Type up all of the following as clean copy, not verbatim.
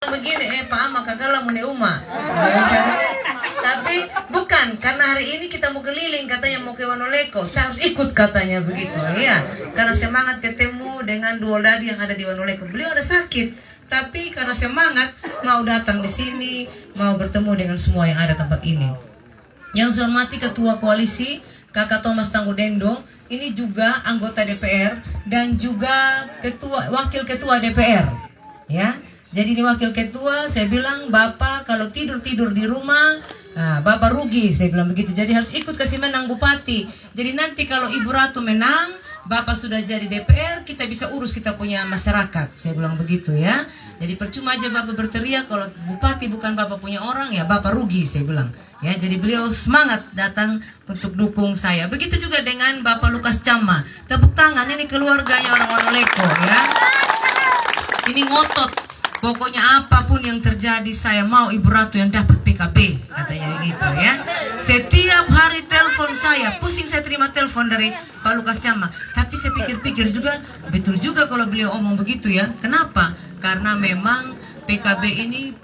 begini, Pak Ama kagak mune uma. Tapi bukan, karena hari ini kita mau keliling, katanya mau ke Wanoleko, saya harus ikut katanya begitu, ya. Karena semangat ketemu dengan dua dadi yang ada di Wanoleko. Beliau ada sakit, tapi karena semangat mau datang di sini, mau bertemu dengan semua yang ada tempat ini. Yang saya hormati Ketua Koalisi, Kakak Thomas Tanggudendong, ini juga anggota DPR dan juga Wakil Ketua DPR, ya. Jadi ini wakil ketua, saya bilang Bapak kalau tidur di rumah, nah, Bapak rugi, saya bilang begitu. Jadi harus ikut kasih menang Bupati. Jadi nanti kalau Ibu Ratu menang, Bapak sudah jadi DPR, kita bisa urus kita punya masyarakat, saya bilang begitu ya. Jadi percuma aja Bapak berteriak kalau Bupati bukan Bapak punya orang, ya Bapak rugi, saya bilang. Ya, jadi beliau semangat datang untuk dukung saya. Begitu juga dengan Bapak Lukas Cama. Tepuk tangan, ini keluarganya orang Wanoleko ya. Ini ngotot. Pokoknya apapun yang terjadi saya mau Ibu Ratu yang dapat PKB, katanya gitu ya. Setiap hari telepon saya, pusing saya terima telepon dari Pak Lukas Cama. Tapi saya pikir-pikir juga, betul juga kalau beliau omong begitu ya. Kenapa? Karena memang PKB ini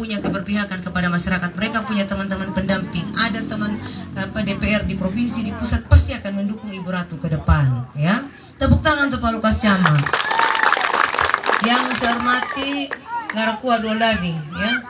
punya keberpihakan kepada masyarakat. Mereka punya teman-teman pendamping, ada teman DPR di provinsi, di pusat, pasti akan mendukung Ibu Ratu ke depan ya. Tepuk tangan untuk Pak Lukas Cama. Yang saya hormati Ngarakua Doladi ya,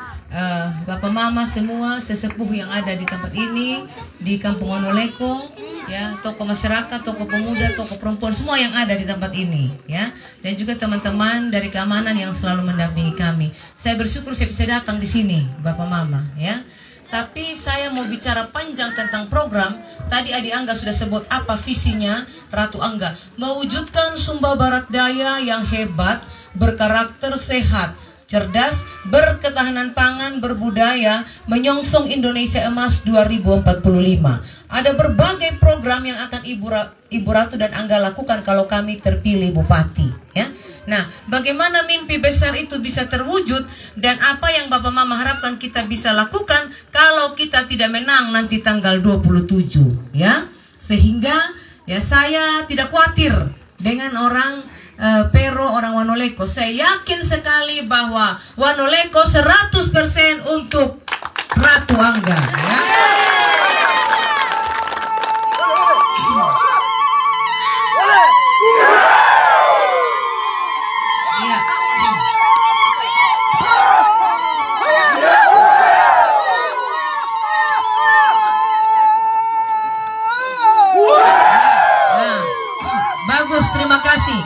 Bapak Mama semua sesepuh yang ada di tempat ini, di Kampung Wanoleko ya, tokoh masyarakat, tokoh pemuda, tokoh perempuan, semua yang ada di tempat ini ya, dan juga teman-teman dari keamanan yang selalu mendampingi kami. Saya bersyukur saya bisa datang di sini, Bapak Mama ya. Tapi saya mau bicara panjang tentang program. Tadi Adi Angga sudah sebut apa visinya Ratu Angga. Mewujudkan Sumba Barat Daya yang hebat, berkarakter sehat, cerdas, berketahanan pangan, berbudaya, menyongsong Indonesia Emas 2045. Ada berbagai program yang akan Ibu Ratu dan Angga lakukan kalau kami terpilih Bupati ya. Nah, bagaimana mimpi besar itu bisa terwujud dan apa yang Bapak Mama harapkan kita bisa lakukan kalau kita tidak menang nanti tanggal 27 ya. Sehingga ya saya tidak khawatir dengan orang Pero, orang Wanoleko. Saya yakin sekali bahwa Wanoleko 100% untuk Ratu Angga ya. Bagus, terima kasih.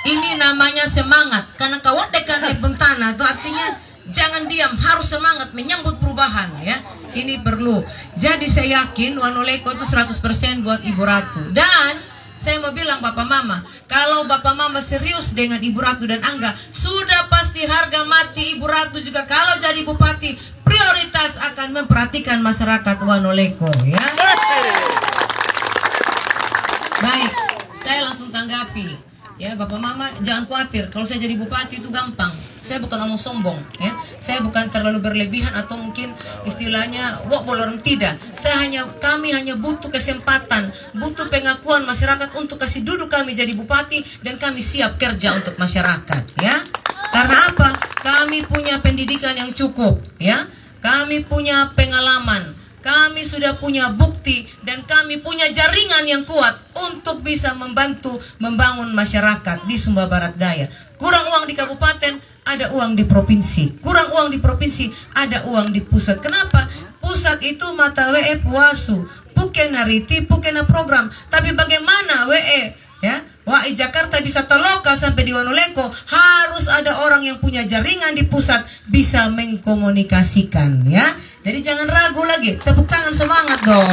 Ini namanya semangat. Karena kawatekan bentana itu artinya jangan diam, harus semangat menyambut perubahan ya. Ini perlu. Jadi saya yakin Wanoleko itu 100% buat Ibu Ratu. Dan saya mau bilang Bapak Mama, kalau Bapak Mama serius dengan Ibu Ratu dan Angga, sudah pasti harga mati Ibu Ratu juga kalau jadi Bupati prioritas akan memperhatikan masyarakat Wanoleko ya. Baik, saya langsung tanggapi. Ya, Bapak Mama jangan khawatir. Kalau saya jadi bupati itu gampang. Saya bukan omong sombong, ya. Saya bukan terlalu berlebihan atau mungkin istilahnya wak bolong, tidak. Kami hanya butuh kesempatan, butuh pengakuan masyarakat untuk kasih duduk kami jadi bupati dan kami siap kerja untuk masyarakat, ya. Karena apa? Kami punya pendidikan yang cukup, ya. Kami punya pengalaman. Kami sudah punya bukti dan kami punya jaringan yang kuat untuk bisa membantu membangun masyarakat di Sumba Barat Daya. Kurang uang di kabupaten, ada uang di provinsi. Kurang uang di provinsi, ada uang di pusat. Kenapa? Pusat itu mata WE puasu, pukena riti, pukena program. Tapi bagaimana WE? Ya, WAI Jakarta bisa terloka sampai di Wanoleko, harus ada orang yang punya jaringan di pusat bisa mengkomunikasikan ya. Jadi jangan ragu lagi, tepuk tangan semangat dong.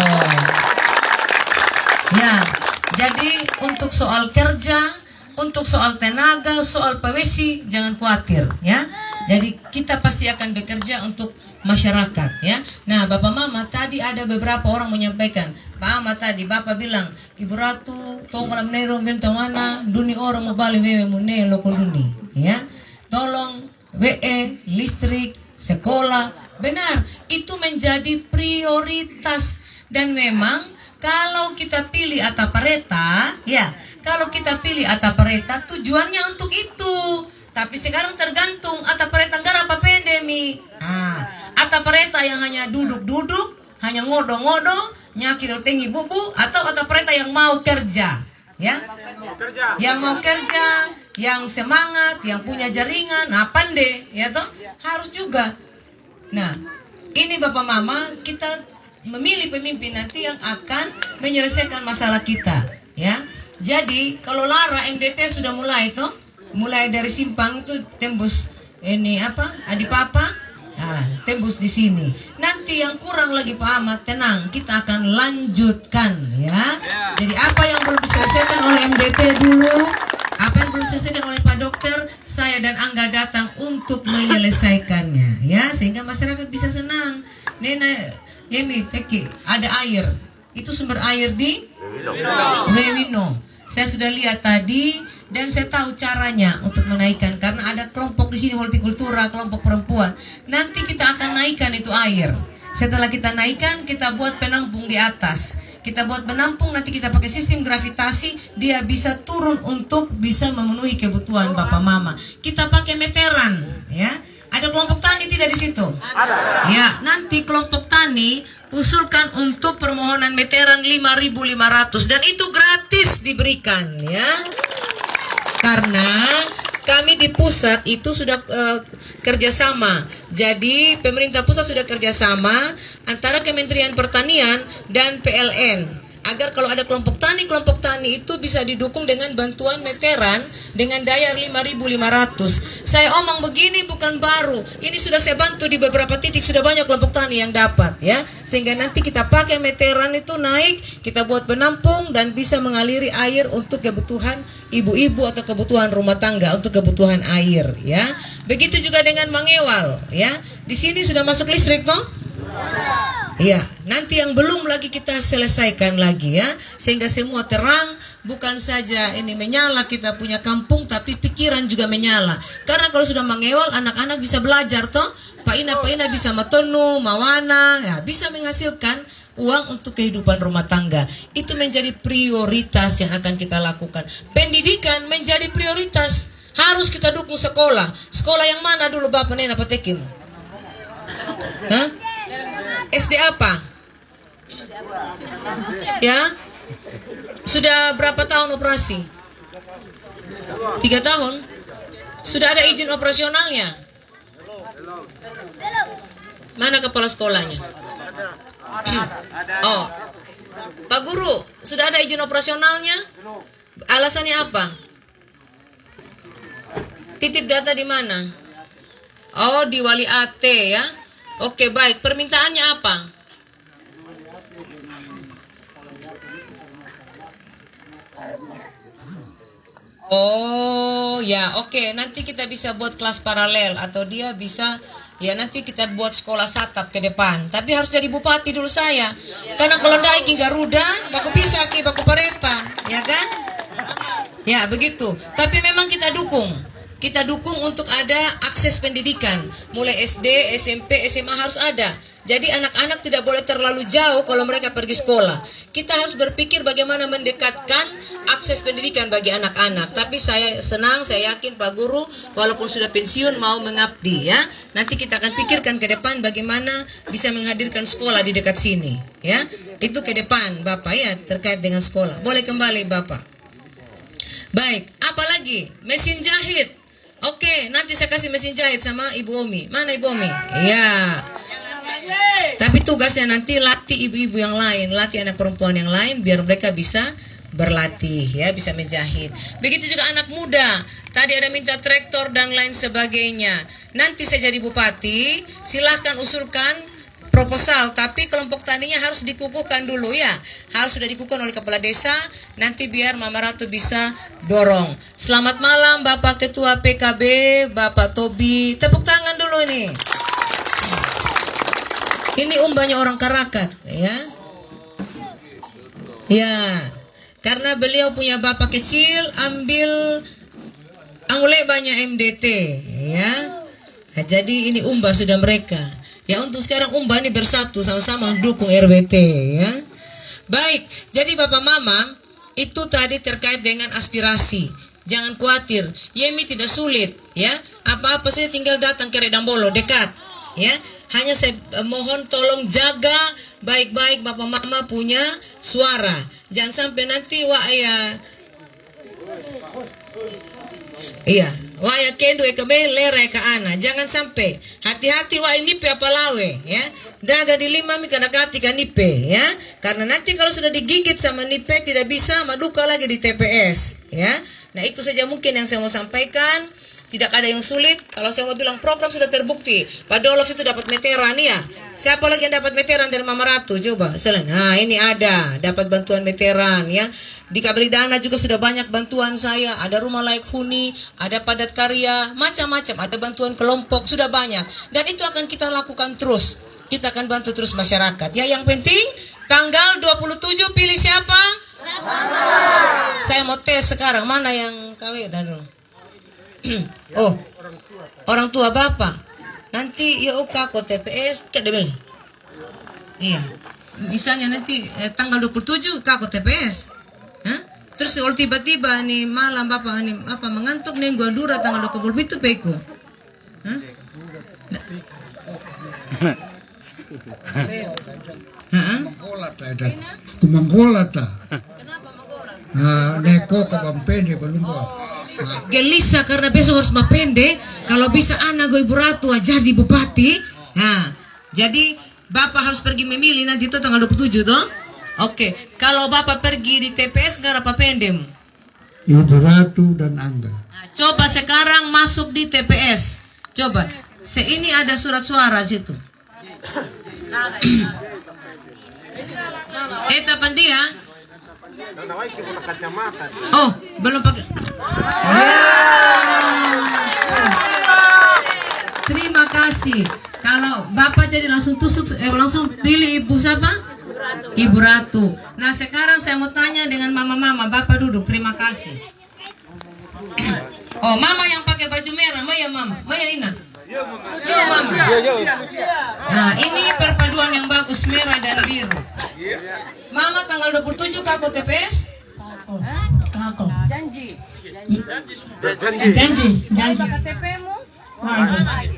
Ya, jadi untuk soal kerja, untuk soal tenaga, soal PWC jangan khawatir ya. Jadi kita pasti akan bekerja untuk masyarakat ya. Nah, Bapak Mama tadi ada beberapa orang menyampaikan, Pak Mama tadi Bapak bilang, Ibu Ratu tolong menero bentang mana duni orang mau balik wewe mune loko duni ya. Tolong WE, listrik, sekolah. Benar, itu menjadi prioritas dan memang kalau kita pilih Atapareta ya, kalau kita pilih Atapareta tujuannya untuk itu. Tapi sekarang tergantung Atapareta garap apa lagi. Atau pereta yang hanya duduk-duduk, hanya ngodo-ngodo, nyakir tinggi bubu, atau pereta yang mau kerja, ya, yang mau kerja, yang semangat, yang punya jaringan, pandai, ya toh, harus juga. Nah, ini Bapak Mama, kita memilih pemimpin nanti yang akan menyelesaikan masalah kita, ya. Jadi kalau Lara MDT sudah mulai toh, mulai dari simpang itu tembus ini Adipapa. Tembus di sini. Nanti yang kurang lagi Pak Ahmad, tenang, kita akan lanjutkan, ya. Jadi apa yang belum diselesaikan oleh MDT dulu, apa yang belum diselesaikan oleh Pak Dokter, saya dan Angga datang untuk menyelesaikannya, ya, sehingga masyarakat bisa senang. Nena, Yemi, Teki, ada air. Itu sumber air di Wewino. Saya sudah lihat tadi. Dan saya tahu caranya untuk menaikkan, karena ada kelompok di sini hortikultura, kelompok perempuan. Nanti kita akan naikkan itu air. Setelah kita naikkan, kita buat penampung di atas. Kita buat penampung, nanti kita pakai sistem gravitasi, dia bisa turun untuk bisa memenuhi kebutuhan Bapak Mama. Kita pakai meteran, ya. Ada kelompok tani tidak di situ? Ada. Ya, nanti kelompok tani usulkan untuk permohonan meteran 5.500 dan itu gratis diberikan, ya. Karena kami di pusat itu sudah kerjasama. Jadi pemerintah pusat sudah kerjasama antara Kementerian Pertanian dan PLN. Agar kalau ada kelompok tani itu bisa didukung dengan bantuan meteran dengan daya 5.500. Saya omong begini bukan baru. Ini sudah saya bantu di beberapa titik, sudah banyak kelompok tani yang dapat, ya. Sehingga nanti kita pakai meteran itu naik, kita buat penampung dan bisa mengaliri air untuk kebutuhan ibu-ibu atau kebutuhan rumah tangga, untuk kebutuhan air, ya. Begitu juga dengan Mangewal, ya. Di sini sudah masuk listrik toh? Ya, nanti yang belum lagi kita selesaikan lagi, ya, sehingga semua terang, bukan saja ini menyala kita punya kampung, tapi pikiran juga menyala. Karena kalau sudah Mangewal, anak-anak bisa belajar toh, Pak Ina bisa matonu, mawana, ya, bisa menghasilkan uang untuk kehidupan rumah tangga. Itu menjadi prioritas yang akan kita lakukan. Pendidikan menjadi prioritas. Harus kita dukung sekolah. Sekolah yang mana dulu Bapak Nena Patekim? Hah? SD apa? Ya? Sudah berapa tahun operasi? 3 tahun? Sudah ada izin operasionalnya? Mana kepala sekolahnya? Oh, Pak Guru, sudah ada izin operasionalnya? Alasannya apa? Titip data di mana? Oh, di Wali AT, ya. Oke, baik. Permintaannya apa? Oh, ya, oke. Nanti kita bisa buat kelas paralel atau dia bisa, ya, nanti kita buat sekolah satap ke depan. Tapi harus jadi bupati dulu saya. Karena kalau daiki Garuda, baku bisa ki baku pareta, ya kan? Ya, begitu. Tapi memang kita dukung. Kita dukung untuk ada akses pendidikan. Mulai SD, SMP, SMA harus ada. Jadi anak-anak tidak boleh terlalu jauh kalau mereka pergi sekolah. Kita harus berpikir bagaimana mendekatkan akses pendidikan bagi anak-anak. Tapi saya senang, saya yakin Pak Guru walaupun sudah pensiun mau mengabdi, ya. Nanti kita akan pikirkan ke depan bagaimana bisa menghadirkan sekolah di dekat sini, ya. Itu ke depan Bapak, ya, terkait dengan sekolah. Boleh kembali Bapak. Baik, apalagi mesin jahit. Oke, nanti saya kasih mesin jahit sama Ibu Omi. Mana Ibu Omi? Iya. Tapi tugasnya nanti latih ibu-ibu yang lain, latih anak perempuan yang lain biar mereka bisa berlatih, ya, bisa menjahit. Begitu juga anak muda. Tadi ada minta traktor dan lain sebagainya. Nanti saya jadi bupati, silahkan usulkan proposal, tapi kelompok taninya harus dikukuhkan dulu, ya. Harus sudah dikukuhkan oleh kepala desa, nanti biar Mama Ratu bisa dorong. Selamat malam Bapak Ketua PKB, Bapak Tobi. Tepuk tangan dulu ini. Ini umbanya orang Karakat, ya. Ya, karena beliau punya bapak kecil, ambil anggule banyak MDT, ya. Nah, jadi ini umbah sudah mereka. Ya, untuk sekarang umbah ini bersatu sama-sama dukung RWT, ya. Baik, jadi Bapak Mama, itu tadi terkait dengan aspirasi. Jangan khawatir, Yemi tidak sulit, ya. Apa-apa saja tinggal datang ke Redambolo, dekat. ya. Hanya saya mohon tolong jaga baik-baik Bapak Mama punya suara. Jangan sampai nanti wah ya kendo ekabel lera eka ana. Jangan sampai. Hati-hati wah ini pe apalawe ya. Daga di lima mi kana kati kan nipe ya. Karena nanti kalau sudah digigit sama nipe tidak bisa maduka lagi di TPS ya. Nah, itu saja mungkin yang saya mau sampaikan. Tidak ada yang sulit. Kalau saya mau bilang program sudah terbukti. Pak Dolos itu dapat meteran ya. Siapa lagi yang dapat meteran dari Mama Ratu? Coba. Nah, ini ada. Dapat bantuan meteran ya. Di Kabeli Dana juga sudah banyak bantuan saya. Ada rumah layak huni, ada padat karya, macam-macam. Ada bantuan kelompok, sudah banyak. Dan itu akan kita lakukan terus. Kita akan bantu terus masyarakat. Ya, yang penting tanggal 27 pilih siapa? Saya mau tes sekarang. Mana yang kawin? Oh, orang tua Bapak. Nanti ya kako TPS kedebel. Iya. Misalnya nanti tanggal 27 kako TPS. Hah? Terus kalau tiba-tiba nih malam Bapak nih apa mengantuk nih gua dura tanggal 27 peko. Hah? Kumanggola ta. Neko ke Bampende belum Gelisah karena besok harus mapende. Kalau bisa anak gue Ibu Ratu jadi bupati. Nah, jadi Bapak harus pergi memilih nanti itu tanggal 27 toh. Oke, kalau Bapak pergi di TPS nggak apa pendem? Ibu Ratu dan Angga. Nah, coba sekarang masuk di TPS. Coba. Ini ada surat suara situ. Tapan dia. Oh, belum pakai. Terima kasih. Kalau Bapak jadi langsung langsung pilih Ibu siapa? Ibu Ratu. Nah, sekarang saya mau tanya dengan mama-mama. Bapak duduk. Terima kasih. Oh, Mama yang pakai baju merah. Maya Mama. Maya Ina. Yo Mama. Nah, ini perpaduan yang bagus merah dan biru. Mama tanggal 27 kako TPS? Kako. Janji. Janji. KTP-mu?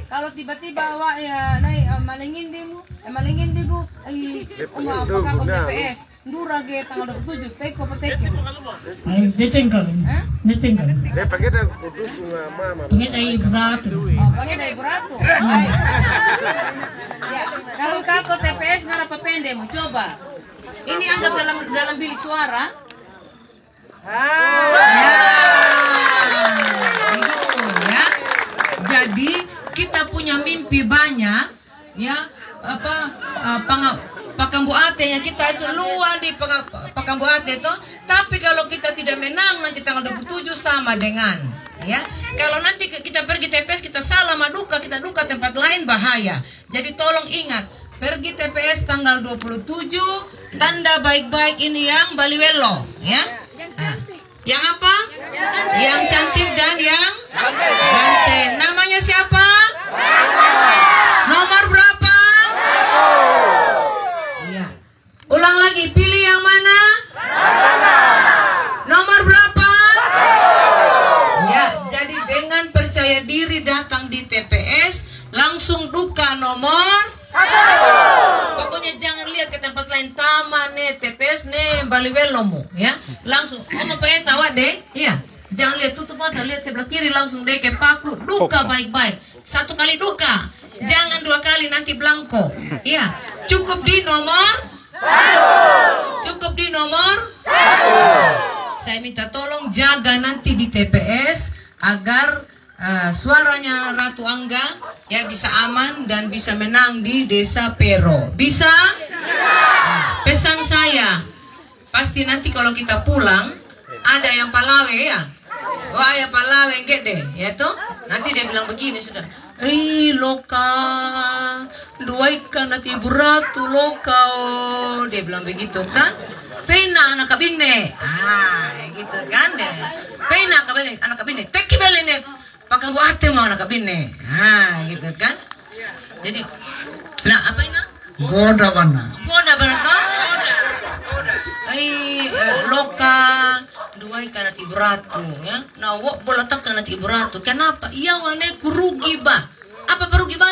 Kalau tiba-tiba awak ya malingin demu, malingin degu, apakah kau TPS? Ndura ge tanggal 27, peko petekin. Ditinggal. Pengen dari Ibu-Ratu. Pengen dari Ibu-Ratu. Baik. Ya, kalau kau TPS ngarapa pendemu, coba. Ini anggap dalam bilik suara. Ya. Begitu ya. Jadi kita punya mimpi banyak ya Pakambu Ate yang kita itu luar di Pakambu Ate itu, tapi kalau kita tidak menang nanti tanggal 27 sama dengan ya. Kalau nanti kita pergi TPS kita salah maduka, kita duka tempat lain bahaya. Jadi tolong ingat, pergi TPS tanggal 27, tanda baik-baik ini yang Baliwelo ya. Nah, yang apa? Yang cantik dan yang ganteng. Namanya siapa? Nomor berapa? Iya. Ulang lagi, pilih yang mana? Nomor berapa? Ya, jadi dengan percaya diri datang di TPS, langsung duka nomor 1. Pokoknya jangan lihat ke tempat lain, taman nih, TPS nih, Baliwelomu ya. Langsung, mau pengen tawa deh, iya. Jangan lihat tutup mata, lihat sebelah kiri langsung deh ke paku, duka baik-baik. 1 kali duka, jangan 2 kali nanti blanko. Iya, cukup di nomor 1. Cukup di nomor 1. Saya minta tolong jaga nanti di TPS agar suaranya Ratu Angga ya bisa aman dan bisa menang di Desa Pero. Bisa? Pesan saya, pasti nanti kalau kita pulang ada yang palawe ya. Wah ya palawe gede ya tuh. Nanti dia bilang begini sudah. Loka, duaikan nanti Ibu Ratu loka. Dia bilang begitu kan. Pena anak kabine. Gitu kan deh. Pena kabine anak kabine. Teki beline. Pakai buat mau anak kabine. Gitu kan. Jadi, nah apa ini? Goda mana? Goda toh? Loka dua ikan Ibu Ratu ya. Nah, wok bola tekan Ibu Ratu. Kenapa? Iya wane ku rugi ba. Apa perugi ba?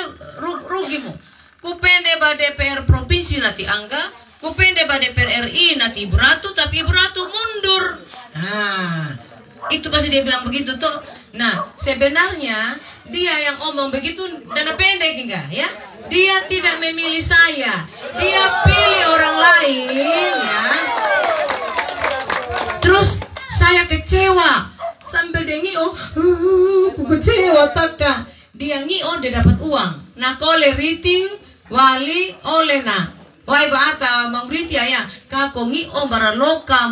rugimu. Kupende ba DPR provinsi nanti angga, kupende ba DPR RI nanti Ibu Ratu, tapi Ibu Ratu mundur. Nah, itu pasti dia bilang begitu tuh. Nah, sebenarnya dia yang omong begitu dana pendek enggak ya? Dia tidak memilih saya, dia pilih orang lain ya. Terus saya kecewa sambil dia ngio, aku kecewa taka. Dia ngio dia dapat uang. Nah, kole riti wali oleh na. Wai bata mang riti ya, kako ngio bara lokam.